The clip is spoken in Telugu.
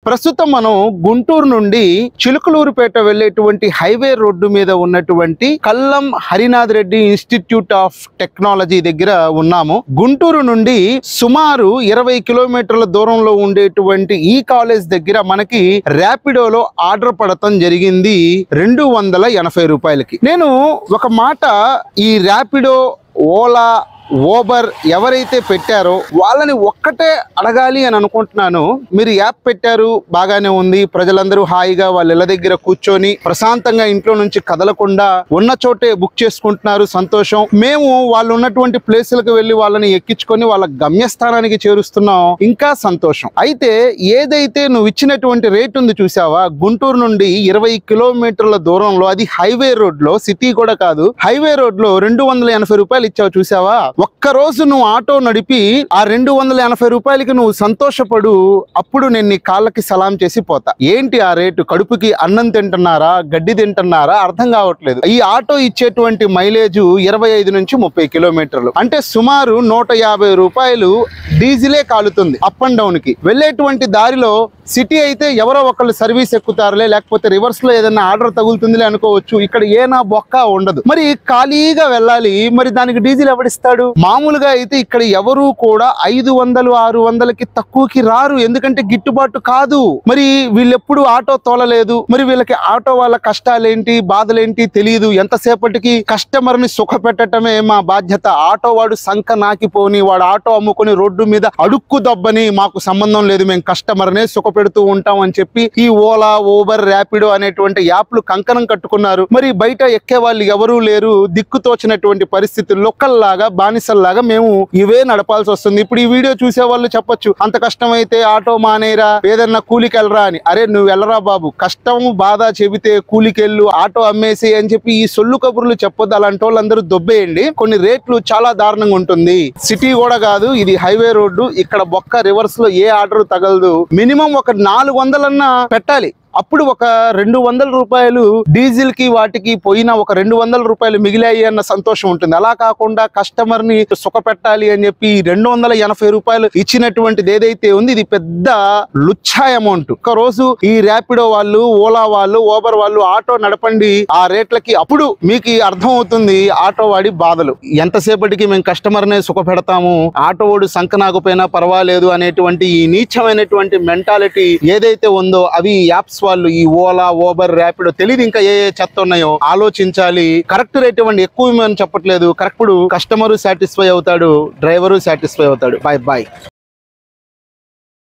ప్రస్తుతం మనం గుంటూరు నుండి చిలుకలూరుపేట వెళ్ళేటువంటి హైవే రోడ్డు మీద ఉన్నటువంటి Kallam Harinath Reddy institute of technology దగ్గర ఉన్నాము. గుంటూరు నుండి సుమారు 20 కిలోమీటర్ల దూరంలో ఉండేటువంటి ఈ కాలేజ్ దగ్గర మనకి ర్యాపిడోలో ఆర్డర్ పడటం జరిగింది 280 రూపాయలకి. నేను ఒక మాట ఈ ర్యాపిడో, ఓలా, ఓబర్ ఎవరైతే పెట్టారో వాళ్ళని ఒక్కటే అడగాలి అని అనుకుంటున్నాను. మీరు యాప్ పెట్టారు, బాగానే ఉంది, ప్రజలందరూ హాయిగా వాళ్ళ ఇళ్ళ దగ్గర కూర్చొని ప్రశాంతంగా ఇంట్లో నుంచి కదలకుండా ఉన్న చోటే బుక్ చేసుకుంటున్నారు, సంతోషం. మేము వాళ్ళు ఉన్నటువంటి ప్లేసులకు వెళ్ళి వాళ్ళని ఎక్కించుకొని వాళ్ళ గమ్యస్థానానికి చేరుస్తున్నాం, ఇంకా సంతోషం. అయితే ఏదైతే నువ్వు ఇచ్చినటువంటి రేట్ ఉంది చూసావా, గుంటూరు నుండి 20 కిలోమీటర్ల దూరంలో, అది హైవే రోడ్ లో, సిటీ కూడా కాదు, హైవే రోడ్ లో 280 రూపాయలు ఇచ్చావు చూసావా. ఒక్కరోజు నువ్వు ఆటో నడిపి ఆ 280 రూపాయలకి నువ్వు సంతోషపడు, అప్పుడు నేను నీ కాళ్ళకి సలాం చేసి పోతా. ఏంటి ఆ రేటు? కడుపుకి అన్నం తింటున్నారా, గడ్డి తింటున్నారా అర్థం కావట్లేదు. ఈ ఆటో ఇచ్చేటువంటి మైలేజ్ 25 నుంచి 30 కిలోమీటర్లు, అంటే సుమారు 150 రూపాయలు డీజిలే కాలుతుంది అప్ అండ్ డౌన్ కి. వెళ్ళేటువంటి దారిలో సిటీ అయితే ఎవరో ఒకళ్ళు సర్వీస్ ఎక్కుతారులే, లేకపోతే రివర్స్ లో ఏదైనా ఆర్డర్ తగులుతుందిలే అనుకోవచ్చు. ఇక్కడ ఏనా బొక్క ఉండదు. మరి ఖాళీగా వెళ్ళాలి, మరి దానికి డీజిల్ ఎవడిస్తాడు? మామూలుగా అయితే ఇక్కడ ఎవరు కూడా 500, 600కి తక్కువకి రారు, ఎందుకంటే గిట్టుబాటు కాదు. మరి వీళ్ళెప్పుడు ఆటో తోలలేదు, మరి వీళ్ళకి ఆటో వాళ్ళ కష్టాలేంటి, బాధలేంటి తెలియదు. ఎంతసేపటికి కస్టమర్ ని సుఖ పెట్టడమే మా బాధ్యత. ఆటో వాడు సంఖ నాకిపోని, వాడు ఆటో అమ్ముకుని రోడ్డు మీద అడుక్కు దబ్బని మాకు సంబంధం లేదు, మేము కస్టమర్ నే సుఖ పెడుతూ ఉంటాం అని చెప్పి ఈ ఓలా, ఓబర్, ర్యాపిడో అనేటువంటి యాప్లు కంకణం కట్టుకున్నారు. మరి బయట ఎక్కే వాళ్ళు ఎవరూ లేరు. దిక్కుతోచినటువంటి పరిస్థితుల్లో ఒక్కల్లాగా, బానిసల్లాగా మేము ఇవే నడపాల్సి వస్తుంది. ఇప్పుడు ఈ వీడియో చూసే వాళ్ళు చెప్పొచ్చు, అంత కష్టమైతే ఆటో మానేరా, ఏదన్నా కూలికి వెళ్ళరా అని. అరే నువ్వు వెళ్ళరా బాబు, కష్టం బాధ చెబితే కూలికెళ్ళు, ఆటో అమ్మేసి అని చెప్పి ఈ సొల్లు కబుర్లు చెప్పొద్దు. అలాంటి వాళ్ళందరూ దొబ్బేయండి. కొన్ని రేట్లు చాలా దారుణంగా ఉంటుంది. సిటీ కూడా కాదు, ఇది హైవే రోడ్డు. ఇక్కడ బొక్క రివర్స్ లో ఏ ఆర్డర్ తగలదు. మినిమం ఒక 400 పెట్టాలి, అప్పుడు ఒక 200 రూపాయలు డీజిల్ కి వాటికి పోయినా ఒక 200 రూపాయలు మిగిలాయి అన్న సంతోషం ఉంటుంది. అలా కాకుండా కస్టమర్ ని సుఖ పెట్టాలి అని చెప్పి 280 రూపాయలు ఇచ్చినటువంటిది ఏదైతే ఉంది, ఇది పెద్ద లుచ్చా అమౌంట్. ఒక రోజు ఈ ర్యాపిడో వాళ్ళు, ఓలా వాళ్ళు, ఓబర్ వాళ్ళు ఆటో నడపండి ఆ రేట్లకి, అప్పుడు మీకు అర్థం అవుతుంది ఆటో వాడి బాధలు. ఎంతసేపటికి మేము కస్టమర్ నే సుఖ పెడతాము, ఆటో వాడు సంకనాకపోయినా పర్వాలేదు అనేటువంటి ఈ నీచమైనటువంటి మెంటాలిటీ ఏదైతే ఉందో, అవి యాప్స్ వాళ్ళు, ఈ ఓలా, ఓబర్, ర్యాపిడో తెలియదు ఇంకా ఏ చెత్త ఉన్నాయో ఆలోచించాలి. కరెక్ట్ రేట్ ఇవ్వండి, ఎక్కువ ఇవ్వమని చెప్పట్లేదు. కరెక్ట్ కస్టమరు సాటిస్ఫై అవుతాడు, డ్రైవరు సాటిస్ఫై అవుతాడు. Bye bye.